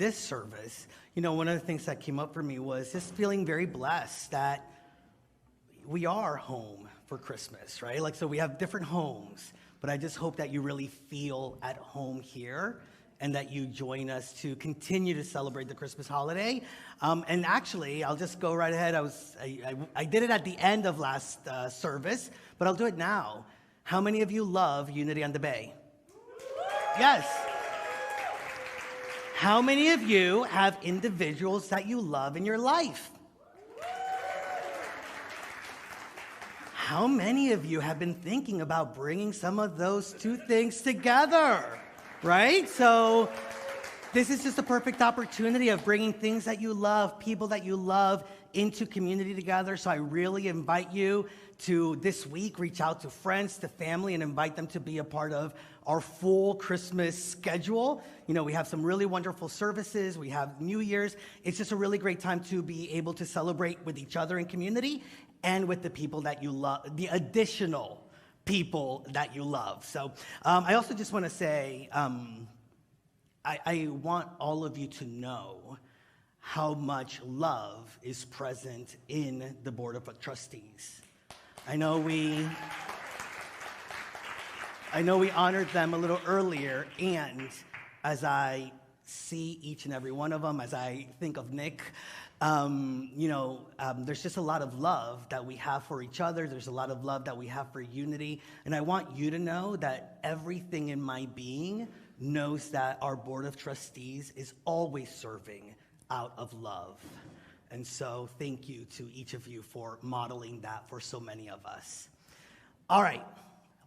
this service, one of the things that came up for me was just feeling very blessed that we are home for Christmas, right? So we have different homes, but I just hope that you really feel at home here and that you join us to continue to celebrate the Christmas holiday. And actually, I'll just go right ahead. I did it at the end of last service, but I'll do it now. How many of you love Unity on the Bay? Yes. How many of you have individuals that you love in your life? How many of you have been thinking about bringing some of those two things together, right? So this is just a perfect opportunity of bringing things that you love, people that you love into community together. So I really invite you to this week reach out to friends, to family, and invite them to be a part of our full Christmas schedule. We have some really wonderful services. We have New Year's. It's just a really great time to be able to celebrate with each other in community and with the people that you love, the additional people that you love. So I also just want to say, I want all of you to know how much love is present in the Board of Trustees. I know we honored them a little earlier, and as I see each and every one of them, as I think of Nick, there's just a lot of love that we have for each other. There's a lot of love that we have for Unity, and I want you to know that everything in my being knows that our Board of Trustees is always serving out of love. And so thank you to each of you for modeling that for so many of us. All right,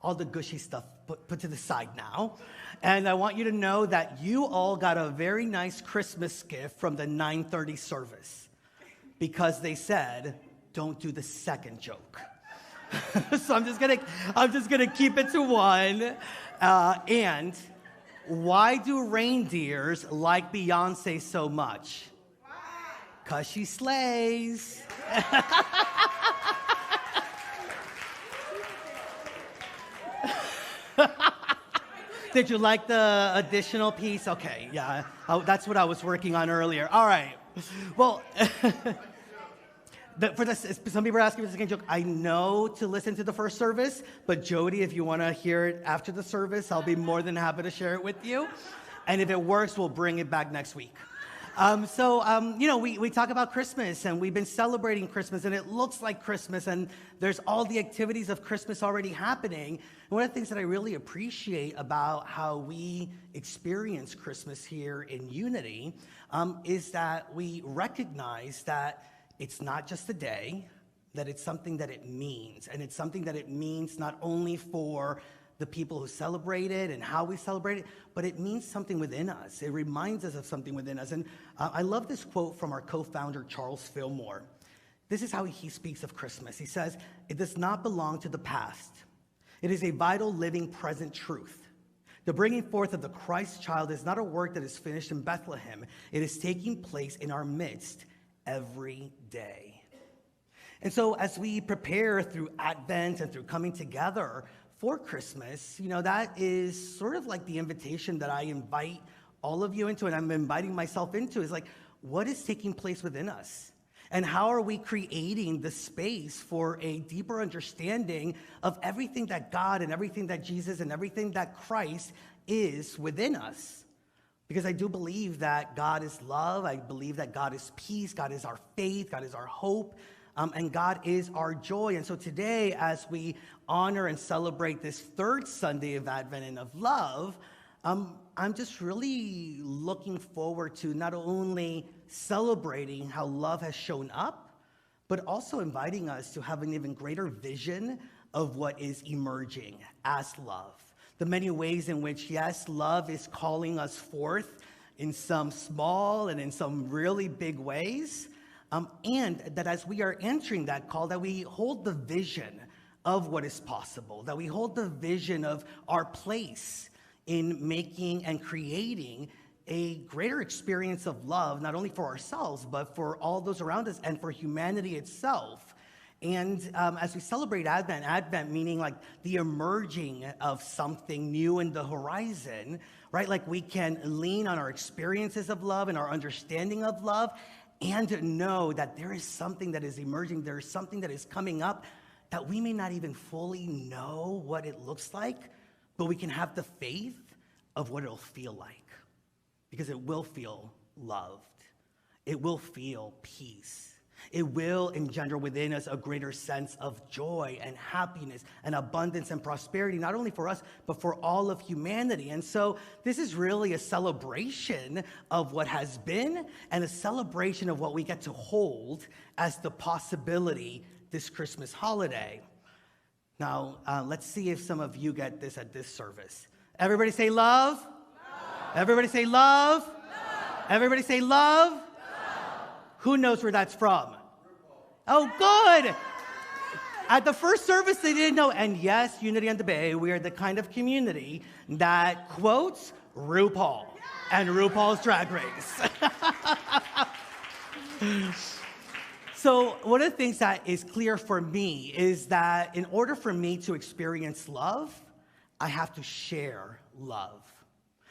all the gushy stuff put to the side now. And I want you to know that you all got a very nice Christmas gift from the 9:30 service because they said, don't do the second joke. So I'm just gonna keep it to one. And why do reindeers like Beyonce so much? Because she slays. Did you like the additional piece? Okay, yeah. That's what I was working on earlier. All right. Well, some people are asking for the second joke. I know to listen to the first service, but Jody, if you want to hear it after the service, I'll be more than happy to share it with you. And if it works, we'll bring it back next week. We talk about Christmas, and we've been celebrating Christmas, and it looks like Christmas, and there's all the activities of Christmas already happening. And one of the things that I really appreciate about how we experience Christmas here in Unity is that we recognize that it's not just a day, that it's something that it means, and it's something that it means not only for the people who celebrate it and how we celebrate it, but it means something within us. It reminds us of something within us. And I love this quote from our co-founder, Charles Fillmore. This is how he speaks of Christmas. He says, "It does not belong to the past. It is a vital, living, present truth. The bringing forth of the Christ child is not a work that is finished in Bethlehem. It is taking place in our midst every day." And so as we prepare through Advent and through coming together for Christmas, that is sort of like the invitation that I invite all of you into, and I'm inviting myself into, is like, what is taking place within us? And how are we creating the space for a deeper understanding of everything that God and everything that Jesus and everything that Christ is within us? Because I do believe that God is love. I believe that God is peace. God is our faith. God is our hope. And God is our joy. And so today, as we honor and celebrate this third Sunday of Advent and of love, I'm just really looking forward to not only celebrating how love has shown up, but also inviting us to have an even greater vision of what is emerging as love. The many ways in which, yes, love is calling us forth in some small and in some really big ways. And that as we are entering that call, that we hold the vision of what is possible, that we hold the vision of our place in making and creating a greater experience of love, not only for ourselves, but for all those around us and for humanity itself. And as we celebrate Advent meaning like the emerging of something new in the horizon, right? Like we can lean on our experiences of love and our understanding of love and know that there is something that is emerging, there is something that is coming up that we may not even fully know what it looks like, but we can have the faith of what it'll feel like, because it will feel loved. It will feel peace. It will engender within us a greater sense of joy and happiness and abundance and prosperity, not only for us, but for all of humanity. And so this is really a celebration of what has been and a celebration of what we get to hold as the possibility this Christmas holiday. Now, let's see if some of you get this at this service. Everybody say love. Love. Everybody say love. Love. Everybody say love. Who knows where that's from? Oh, good. At the first service, they didn't know. And yes, Unity on the Bay, we are the kind of community that quotes RuPaul and RuPaul's Drag Race. So one of the things that is clear for me is that in order for me to experience love, I have to share love.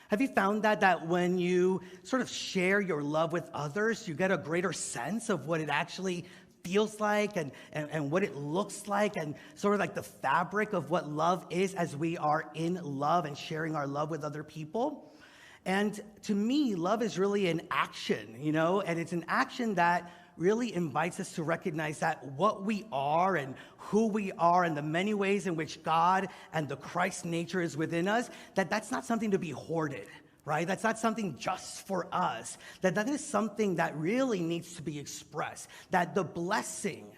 Have you found that when you sort of share your love with others, you get a greater sense of what it actually feels like and what it looks like, and sort of like the fabric of what love is as we are in love and sharing our love with other people? And to me, love is really an action, and it's an action that really invites us to recognize that what we are and who we are and the many ways in which God and the Christ nature is within us, that's not something to be hoarded, right? That's not something just for us. That is something that really needs to be expressed. That the blessing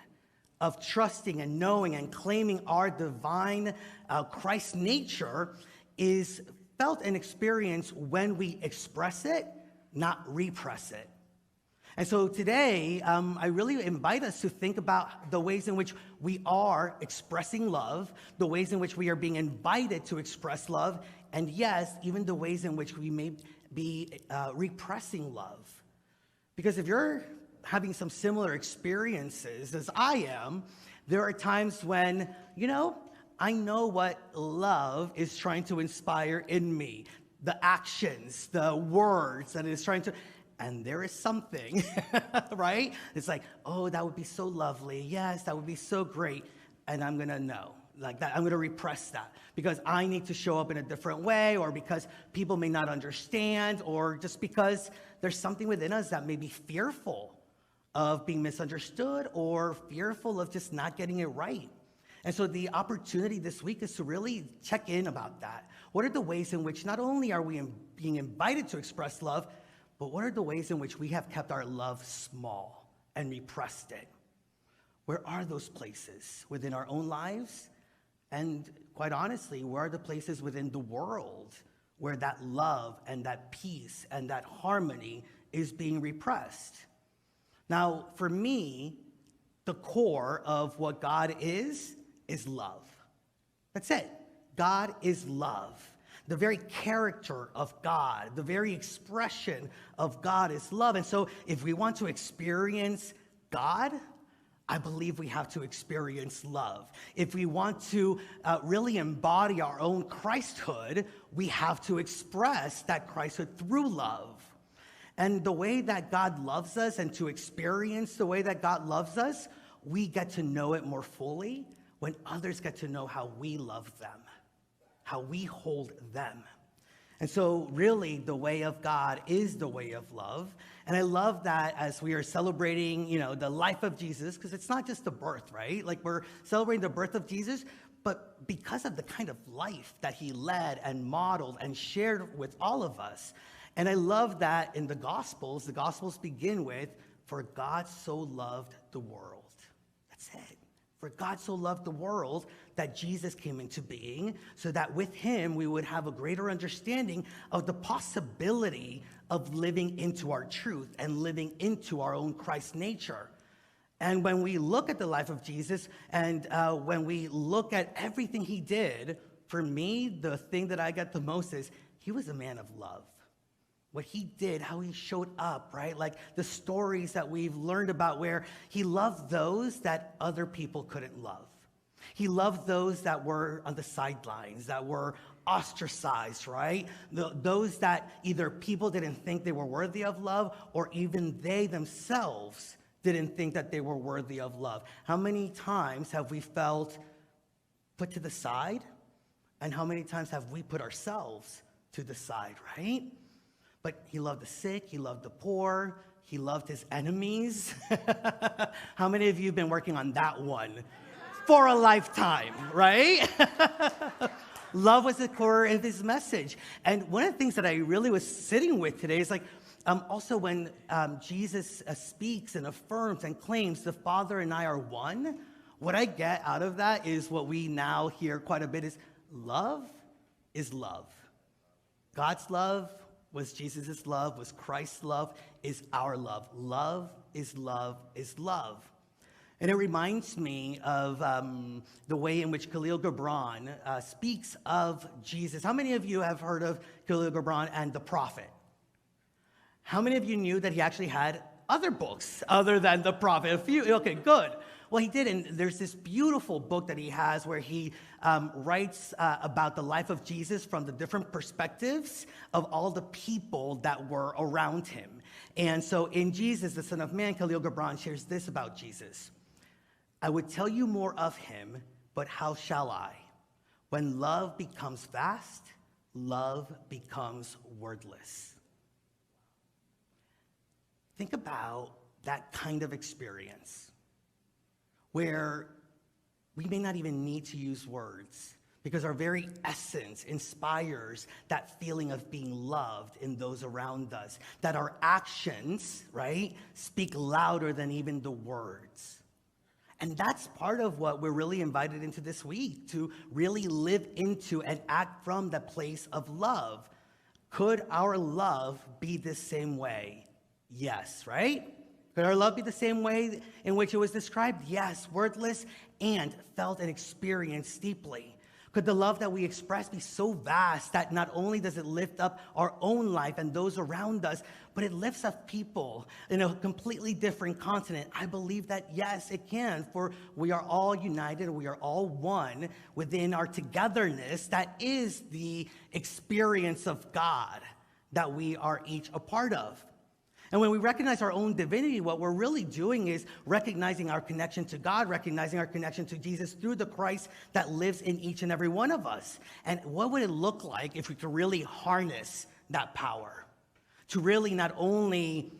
of trusting and knowing and claiming our divine Christ nature is felt and experienced when we express it, not repress it. And so today, I really invite us to think about the ways in which we are expressing love, the ways in which we are being invited to express love, and yes, even the ways in which we may be repressing love. Because if you're having some similar experiences as I am, there are times when, I know what love is trying to inspire in me, the actions, the words that it is trying to. And there is something, right? It's like, oh, that would be so lovely. Yes, that would be so great. And I'm going to know, like that. I'm going to repress that because I need to show up in a different way, or because people may not understand, or just because there's something within us that may be fearful of being misunderstood or fearful of just not getting it right. And so the opportunity this week is to really check in about that. What are the ways in which not only are we being invited to express love, but what are the ways in which we have kept our love small and repressed it? Where are those places within our own lives? And quite honestly, where are the places within the world where that love and that peace and that harmony is being repressed? Now, for me, the core of what God is love. That's it. God is love. The very character of God, the very expression of God is love. And so if we want to experience God, I believe we have to experience love. If we want to really embody our own Christhood, we have to express that Christhood through love. And the way that God loves us, and to experience the way that God loves us, we get to know it more fully when others get to know how we love them, how we hold them. And so really the way of God is the way of love. And I love that as we are celebrating, the life of Jesus, because it's not just the birth, right? Like we're celebrating the birth of Jesus, but because of the kind of life that he led and modeled and shared with all of us. And I love that in the Gospels begin with, for God so loved the world. That's it. For God so loved the world that Jesus came into being, so that with him we would have a greater understanding of the possibility of living into our truth and living into our own Christ nature. And when we look at the life of Jesus, and when we look at everything he did, for me, the thing that I get the most is he was a man of love. what he did, how he showed up, right? Like the stories that we've learned about where he loved those that other people couldn't love. He loved those that were on the sidelines, that were ostracized, right? Those that either people didn't think they were worthy of love, or even they themselves didn't think that they were worthy of love. How many times have we felt put to the side? And how many times have we put ourselves to the side, right? But he loved the sick, he loved the poor, he loved his enemies. How many of you have been working on that one for a lifetime, right? Love was the core of his message. And one of the things that I really was sitting with today is like, also when Jesus speaks and affirms and claims the Father and I are one, what I get out of that is what we now hear quite a bit is love is love. God's love was Jesus' love, was Christ's love, is our love. Love is love is love. And it reminds me of the way in which Khalil Gibran speaks of Jesus. How many of you have heard of Khalil Gibran and the Prophet? How many of you knew that he actually had other books other than the Prophet? A few, okay, good. Well, he did, and there's this beautiful book that he has where he writes about the life of Jesus from the different perspectives of all the people that were around him. And so in Jesus, the Son of Man, Khalil Gibran shares this about Jesus. I would tell you more of him, but how shall I? When love becomes vast, love becomes wordless. Think about that kind of experience where we may not even need to use words because our very essence inspires that feeling of being loved in those around us, that our actions, right, speak louder than even the words. And that's part of what we're really invited into this week, to really live into and act from the place of love. Could our love be the same way? Yes, right? Could our love be the same way in which it was described? Yes, wordless and felt and experienced deeply. Could the love that we express be so vast that not only does it lift up our own life and those around us, but it lifts up people in a completely different continent? I believe that, yes, it can, for we are all united, we are all one within our togetherness. That is the experience of God that we are each a part of. And when we recognize our own divinity, what we're really doing is recognizing our connection to God, recognizing our connection to Jesus through the Christ that lives in each and every one of us. And what would it look like if we could really harness that power? To really not only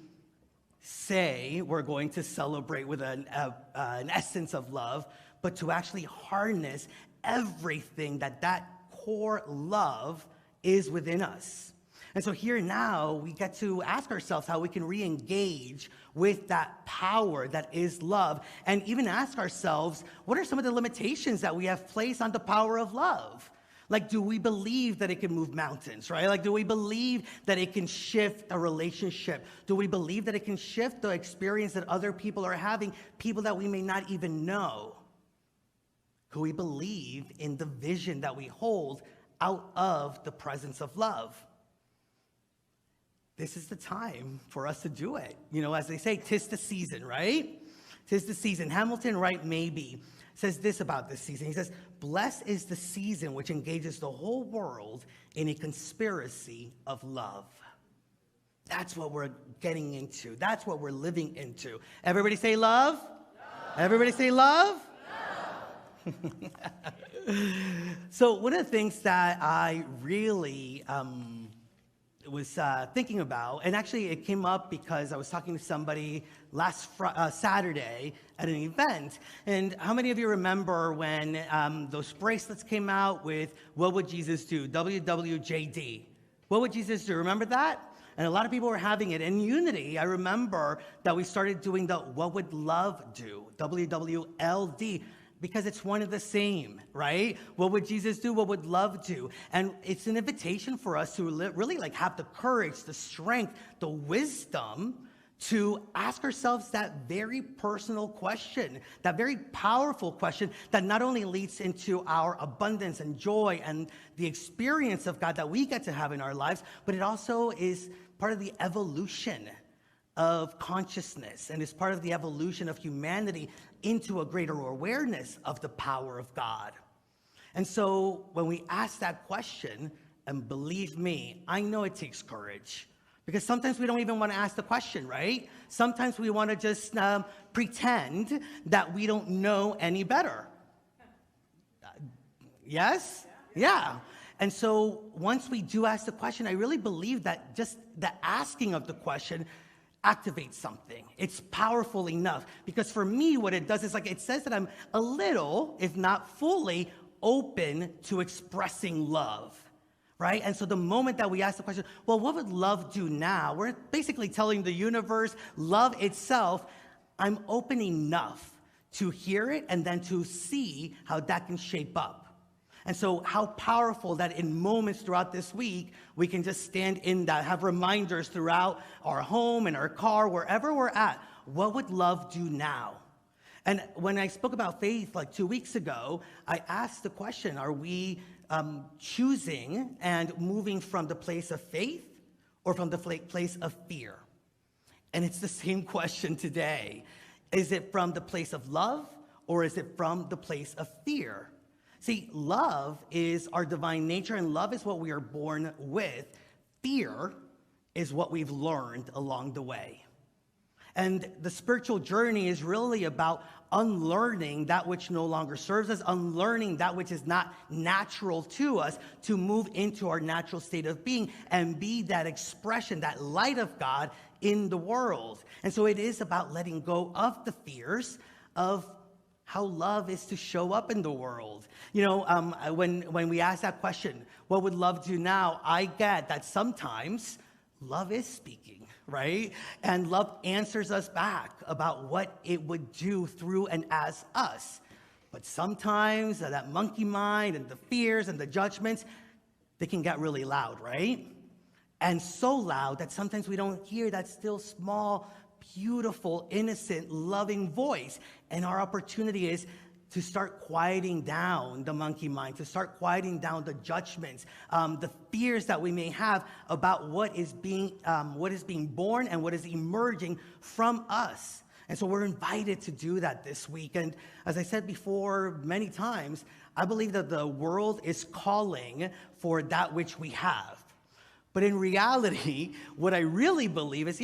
say we're going to celebrate with an essence of love, but to actually harness everything that core love is within us. And so here now, we get to ask ourselves how we can re-engage with that power that is love, and even ask ourselves, what are some of the limitations that we have placed on the power of love? Like, do we believe that it can move mountains, right? Like, do we believe that it can shift a relationship? Do we believe that it can shift the experience that other people are having, people that we may not even know? Could we believe in the vision that we hold out of the presence of love? This is the time for us to do it. You know, as they say, 'tis the season, right? 'Tis the season. Hamilton Wright Mabie says this about this season. He says, blessed is the season which engages the whole world in a conspiracy of love. That's what we're getting into. That's what we're living into. Everybody say love. Love. Everybody say love. Love. So one of the things that I really was thinking about, and actually it came up because I was talking to somebody last Saturday at an event, and how many of you remember when those bracelets came out with what would Jesus do, WWJD? What would Jesus do? Remember that? And a lot of people were having it. In Unity, I remember that we started doing the what would love do, WWLD, because it's one of the same, right? What would Jesus do? What would love do? And it's an invitation for us to really like have the courage, the strength, the wisdom to ask ourselves that very personal question, that very powerful question that not only leads into our abundance and joy and the experience of God that we get to have in our lives, but it also is part of the evolution of consciousness, and it's part of the evolution of humanity into a greater awareness of the power of God. And so when we ask that question, and believe me, I know it takes courage, because sometimes we don't even want to ask the question, right? Sometimes we want to just pretend that we don't know any better. Yes? Yeah. And so once we do ask the question, I really believe that just the asking of the question activates something. It's powerful enough, because for me, what it does is like it says that I'm a little, if not fully, open to expressing love, right? And so the moment that we ask the question, well, what would love do now? We're basically telling the universe, love itself, I'm open enough to hear it and then to see how that can shape up. And so how powerful that in moments throughout this week, we can just stand in that, have reminders throughout our home, in our car, wherever we're at. What would love do now? And when I spoke about faith like 2 weeks ago, I asked the question, are we choosing and moving from the place of faith or from the place of fear? And it's the same question today. Is it from the place of love or is it from the place of fear? See, love is our divine nature, and love is what we are born with. Fear is what we've learned along the way. And the spiritual journey is really about unlearning that which no longer serves us, unlearning that which is not natural to us, to move into our natural state of being and be that expression, that light of God in the world. And so it is about letting go of the fears of how love is to show up in the world. You know, when we ask that question, what would love do now? I get that sometimes love is speaking, right? And love answers us back about what it would do through and as us. But sometimes that monkey mind and the fears and the judgments, they can get really loud, right? And so loud that sometimes we don't hear that still small, beautiful, innocent, loving voice. And our opportunity is to start quieting down the monkey mind, to start quieting down the judgments, the fears that we may have about what is being born and what is emerging from us. And so we're invited to do that this week. And as I said before many times, I believe that the world is calling for that which we have. But in reality, what I really believe is,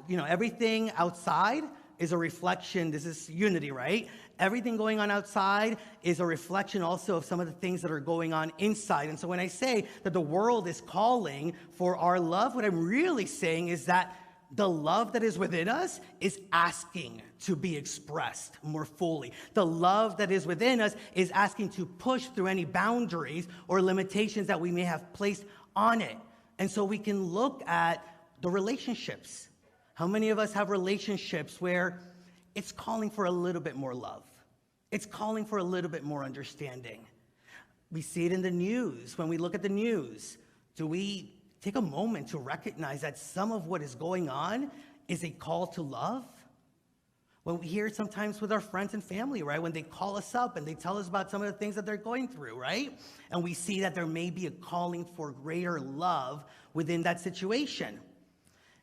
everything outside is a reflection. This is unity, right? Everything going on outside is a reflection also of some of the things that are going on inside. And so when I say that the world is calling for our love, what I'm really saying is that the love that is within us is asking to be expressed more fully. The love that is within us is asking to push through any boundaries or limitations that we may have placed on it. And so we can look at the relationships. How many of us have relationships where it's calling for a little bit more love? It's calling for a little bit more understanding. We see it in the news. When we look at the news, do we take a moment to recognize that some of what is going on is a call to love? When we hear it sometimes with our friends and family, right? When they call us up and they tell us about some of the things that they're going through, right? And we see that there may be a calling for greater love within that situation.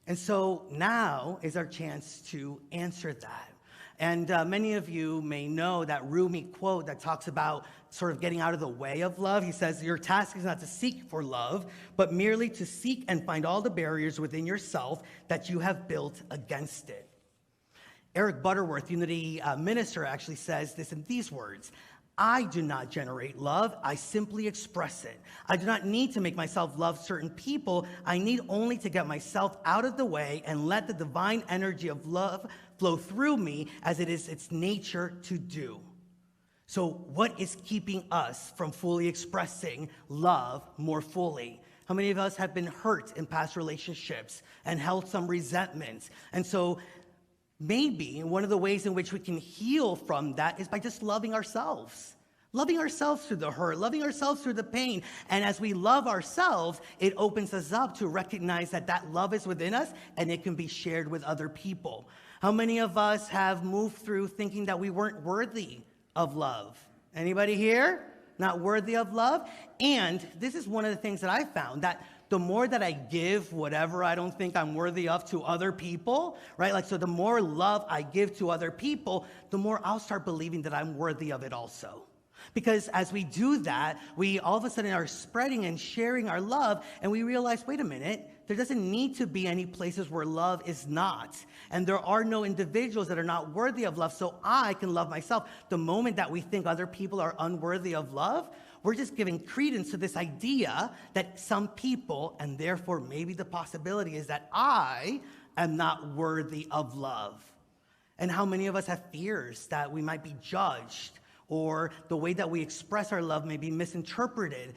And so now is our chance to answer that. And many of you may know that Rumi quote that talks about sort of getting out of the way of love. He says, your task is not to seek for love, but merely to seek and find all the barriers within yourself that you have built against it. Eric Butterworth, Unity minister, actually says this in these words: I do not generate love, I simply express it. I do not need to make myself love certain people. I need only to get myself out of the way and let the divine energy of love flow through me as it is its nature to do. So what is keeping us from fully expressing love more fully? How many of us have been hurt in past relationships and held some resentments? And so maybe one of the ways in which we can heal from that is by just loving ourselves through the hurt, loving ourselves through the pain. And as we love ourselves, it opens us up to recognize that that love is within us and it can be shared with other people. How many of us have moved through thinking that we weren't worthy of love? Anybody here? Not worthy of love? And this is one of the things that I found, that the more that I give whatever I don't think I'm worthy of to other people, right? Like, so the more love I give to other people, the more I'll start believing that I'm worthy of it also. Because as we do that, we all of a sudden are spreading and sharing our love, and we realize, wait a minute, there doesn't need to be any places where love is not. And there are no individuals that are not worthy of love, so I can love myself. The moment that we think other people are unworthy of love, we're just giving credence to this idea that some people, and therefore maybe the possibility is that I am not worthy of love. And how many of us have fears that we might be judged, or the way that we express our love may be misinterpreted.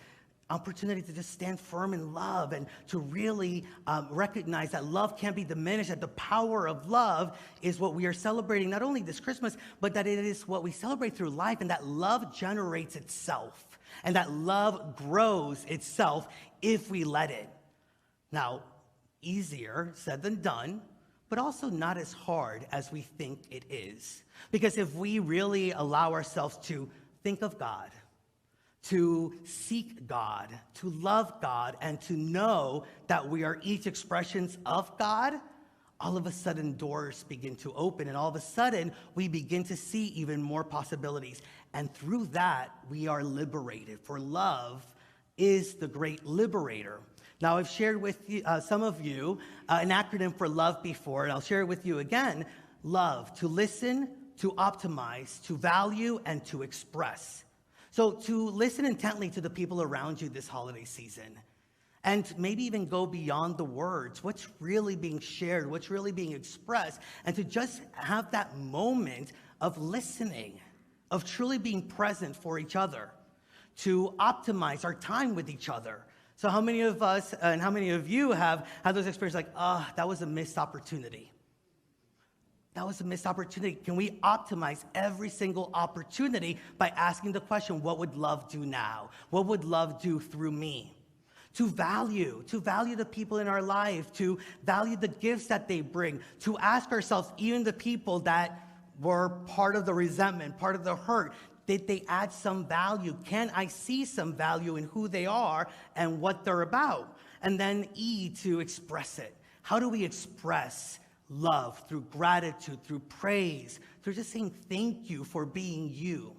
Opportunity to just stand firm in love and to really recognize that love can't be diminished, that the power of love is what we are celebrating not only this Christmas, but that it is what we celebrate through life, and that love generates itself, and that love grows itself if we let it. Now, easier said than done, but also not as hard as we think it is. Because if we really allow ourselves to think of God, to seek God, to love God, and to know that we are each expressions of God, all of a sudden doors begin to open, and all of a sudden we begin to see even more possibilities. And through that, we are liberated, for love is the great liberator. Now, I've shared with you, some of you an acronym for love before, and I'll share it with you again. Love, to listen, to optimize, to value, and to express. So to listen intently to the people around you this holiday season, and maybe even go beyond the words, what's really being shared, what's really being expressed, and to just have that moment of listening, of truly being present for each other, to optimize our time with each other. So how many of us and how many of you have had those experiences like, that was a missed opportunity? That was a missed opportunity. Can we optimize every single opportunity by asking the question, what would love do now? What would love do through me? To value the people in our life, to value the gifts that they bring, to ask ourselves, even the people that were part of the resentment, part of the hurt, did they add some value? Can I see some value in who they are and what they're about? And then E, to express it. How do we express love? Through gratitude, through praise, through just saying thank you for being you.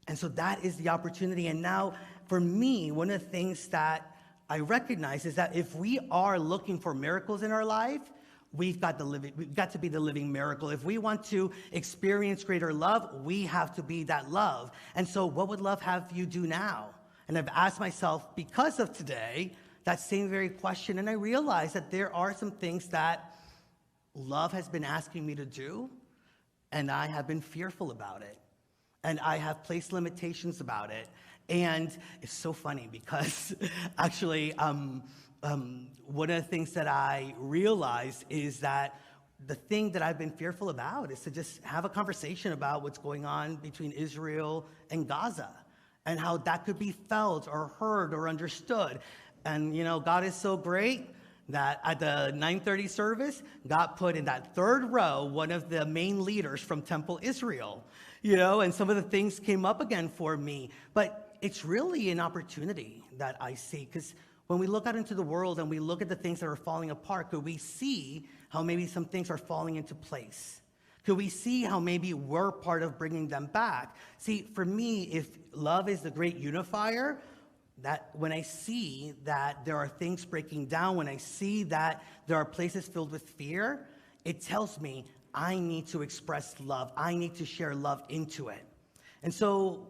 And so that is the opportunity. And now, for me, one of the things that I recognize is that if we are looking for miracles in our life, we've got to be the living miracle. If we want to experience greater love, we have to be that love. And so what would love have you do now? And I've asked myself, because of today, that same very question. And I realized that there are some things that love has been asking me to do, and I have been fearful about it. And I have placed limitations about it. And it's so funny because actually, one of the things that I realized is that the thing that I've been fearful about is to just have a conversation about what's going on between Israel and Gaza, and how that could be felt or heard or understood. And, you know, God is so great that at the 9:30 service, God put in that third row one of the main leaders from Temple Israel, you know, and some of the things came up again for me. But it's really an opportunity that I see, because when we look out into the world and we look at the things that are falling apart, could we see how maybe some things are falling into place? Could we see how maybe we're part of bringing them back? See, for me, if love is the great unifier, that when I see that there are things breaking down, when I see that there are places filled with fear, it tells me I need to express love. I need to share love into it. And so,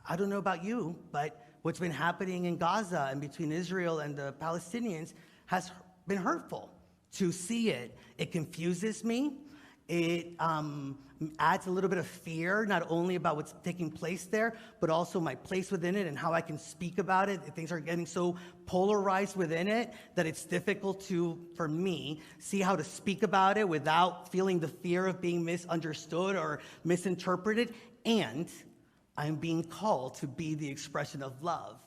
I don't know about you, but what's been happening in Gaza and between Israel and the Palestinians has been hurtful to see it. It confuses me. It adds a little bit of fear, not only about what's taking place there, but also my place within it and how I can speak about it. Things are getting so polarized within it that it's difficult for me, see how to speak about it without feeling the fear of being misunderstood or misinterpreted. And I'm being called to be the expression of love.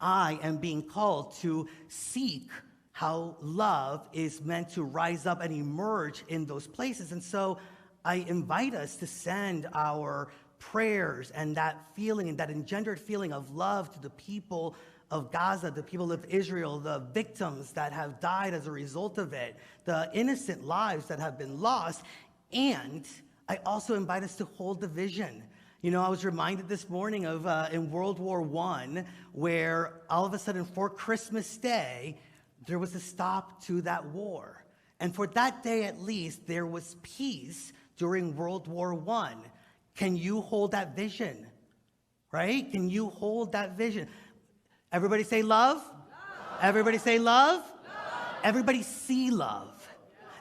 I am being called to seek how love is meant to rise up and emerge in those places. And so I invite us to send our prayers and that feeling and that engendered feeling of love to the people of Gaza, the people of Israel, the victims that have died as a result of it, the innocent lives that have been lost. And I also invite us to hold the vision. You know, I was reminded this morning of in World War I, where all of a sudden for Christmas Day, there was a stop to that war. And for that day at least, there was peace during World War I. Can you hold that vision? Right? Can you hold that vision? Everybody say love. Love. Everybody say love. Love. Everybody see love.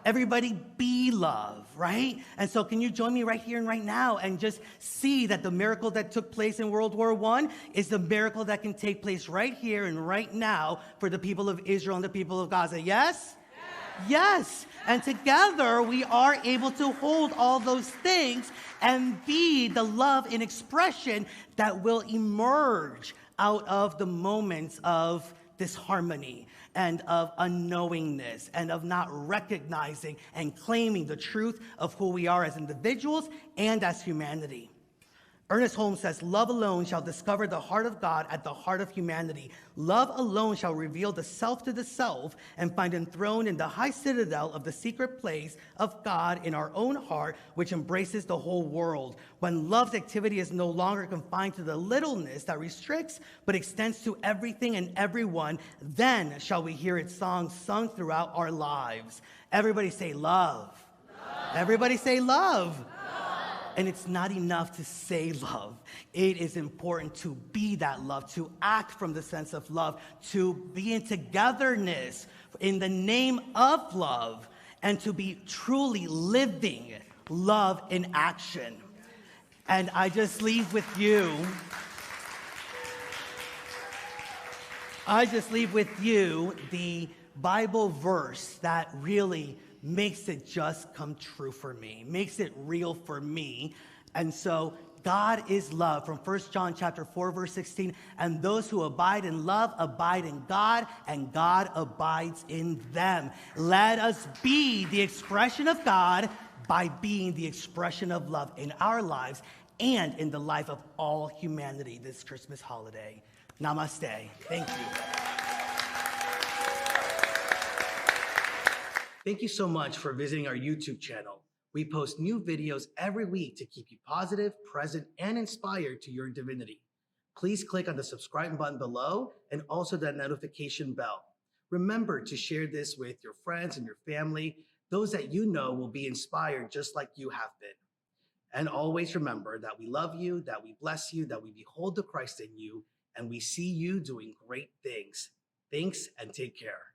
Everybody be love, right? And so can you join me right here and right now and just see that the miracle that took place in World War I is the miracle that can take place right here and right now for the people of Israel and the people of Gaza. Yes? Yes. And together we are able to hold all those things and be the love in expression that will emerge out of the moments of disharmony and of unknowingness and of not recognizing and claiming the truth of who we are as individuals and as humanity. Ernest Holmes says, love alone shall discover the heart of God at the heart of humanity. Love alone shall reveal the self to the self and find enthroned in the high citadel of the secret place of God in our own heart, which embraces the whole world. When love's activity is no longer confined to the littleness that restricts, but extends to everything and everyone, then shall we hear its songs sung throughout our lives. Everybody say love. Love. Everybody say love. And it's not enough to say love. It is important to be that love, to act from the sense of love, to be in togetherness in the name of love, and to be truly living love in action. And I just leave with you, the Bible verse that really makes it just come true for me, makes it real for me. And so God is love from 1 John chapter 4, verse 16. And those who abide in love abide in God, and God abides in them. Let us be the expression of God by being the expression of love in our lives and in the life of all humanity this Christmas holiday. Namaste. Thank you. Thank you so much for visiting our YouTube channel. We post new videos every week to keep you positive, present, and inspired to your divinity. Please click on the subscribe button below and also that notification bell. Remember to share this with your friends and your family, those that you know will be inspired just like you have been. And always remember that we love you, that we bless you, that we behold the Christ in you, and we see you doing great things. Thanks and take care.